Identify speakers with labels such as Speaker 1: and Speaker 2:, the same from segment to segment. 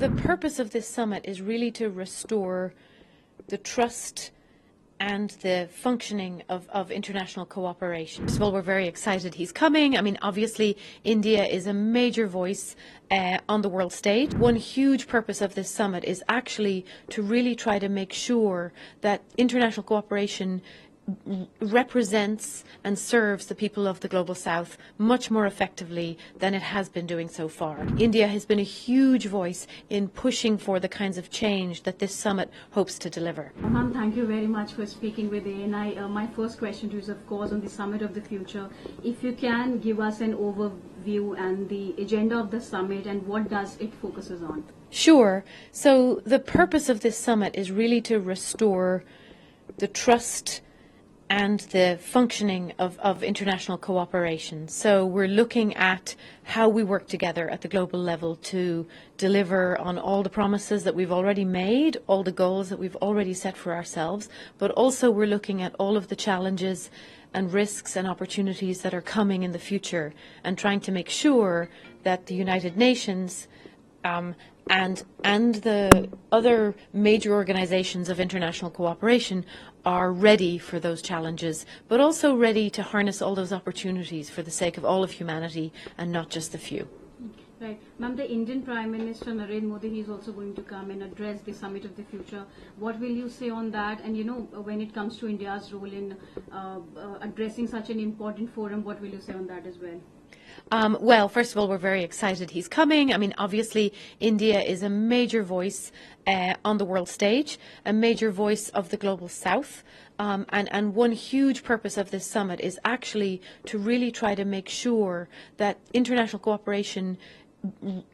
Speaker 1: the purpose of this summit is really to restore the trust and the functioning of international cooperation. First of all, we're very excited he's coming. I mean, obviously, India is a major voice on the world stage. One huge purpose of this summit is actually to really try to make sure that international cooperation represents and serves the people of the Global South much more effectively than it has been doing so far. India has been a huge voice in pushing for the kinds of change that this summit hopes to deliver.
Speaker 2: Ma'am, thank you very much for speaking with ANI. My first question to you is, of course, on the Summit of the Future. If you can give us an overview and the agenda of the summit and what does it focuses on?
Speaker 1: Sure. So the purpose of this summit is really to restore the trust and the functioning of international cooperation. So we're looking at how we work together at the global level to deliver on all the promises that we've already made, all the goals that we've already set for ourselves, but also we're looking at all of the challenges and risks and opportunities that are coming in the future and trying to make sure that the United Nations and the other major organizations of international cooperation are ready for those challenges, but also ready to harness all those opportunities for the sake of all of humanity and not just the few.
Speaker 2: Right. Ma'am, the Indian Prime Minister Narendra Modi, he's also going to come and address the Summit of the Future. What will you say on that? And, you know, when it comes to India's role in addressing such an important forum, what will you say on that as well?
Speaker 1: Well, first of all, we're very excited he's coming. I mean, obviously, India is a major voice on the world stage, a major voice of the Global South. And one huge purpose of this summit is actually to really try to make sure that international cooperation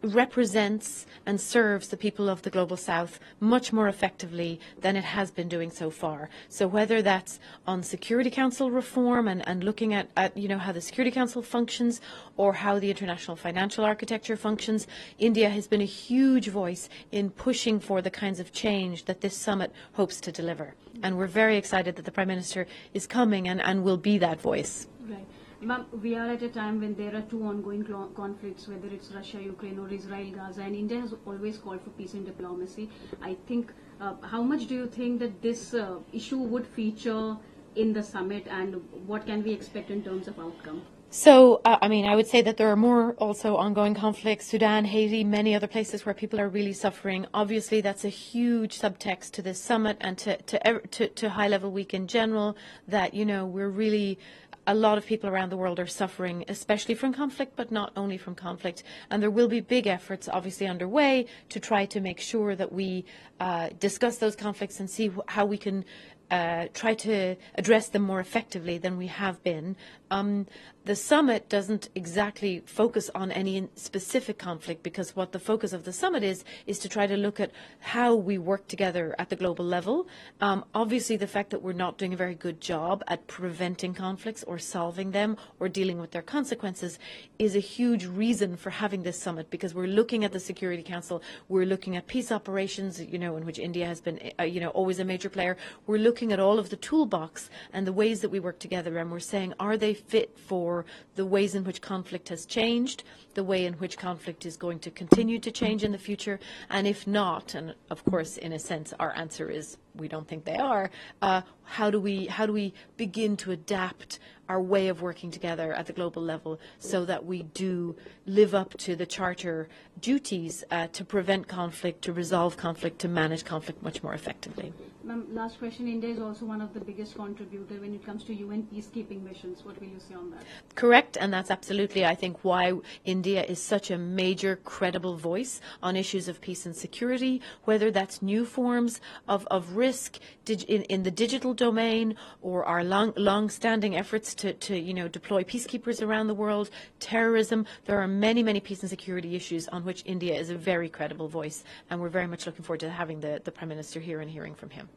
Speaker 1: represents and serves the people of the Global South much more effectively than it has been doing so far. So whether that's on Security Council reform and looking at you know, how the Security Council functions or how the international financial architecture functions, India has been a huge voice in pushing for the kinds of change that this summit hopes to deliver. And we're very excited that the Prime Minister is coming and will be that voice.
Speaker 2: Right. Ma'am, we are at a time when there are two ongoing conflicts, whether it's Russia, Ukraine or Israel, Gaza, and India has always called for peace and diplomacy. I think, how much do you think that this issue would feature in the summit, and what can we expect in terms of outcome?
Speaker 1: So, I mean, I would say that there are more also ongoing conflicts, Sudan, Haiti, many other places where people are really suffering. Obviously, that's a huge subtext to this summit and to High Level Week in general, that, you know, we're really, a lot of people around the world are suffering, especially from conflict, but not only from conflict. And there will be big efforts, obviously, underway to try to make sure that we discuss those conflicts and see how we can try to address them more effectively than we have been. The summit doesn't exactly focus on any specific conflict, because what the focus of the summit is to try to look at how we work together at the global level. Obviously, the fact that we're not doing a very good job at preventing conflicts or solving them or dealing with their consequences is a huge reason for having this summit, because we're looking at the Security Council, we're looking at peace operations, you know, in which India has been, you know, always a major player. We're looking at all of the toolbox and the ways that we work together, and we're saying, are they fit for the ways in which conflict has changed, the way in which conflict is going to continue to change in the future? And if not, and of course, in a sense, our answer is we don't think they are, how do we begin to adapt our way of working together at the global level so that we do live up to the Charter duties to prevent conflict, to resolve conflict, to manage conflict much more effectively?
Speaker 2: Ma'am, last question. India is also one of the biggest contributors when it comes to UN peacekeeping missions. What will you say on that?
Speaker 1: Correct, and that's absolutely, I think, why India is such a major, credible voice on issues of peace and security, whether that's new forms of risk in the digital domain, or our long-standing efforts to you know, deploy peacekeepers around the world, terrorism. There are many, many peace and security issues on which India is a very credible voice, and we're very much looking forward to having the Prime Minister here and hearing from him.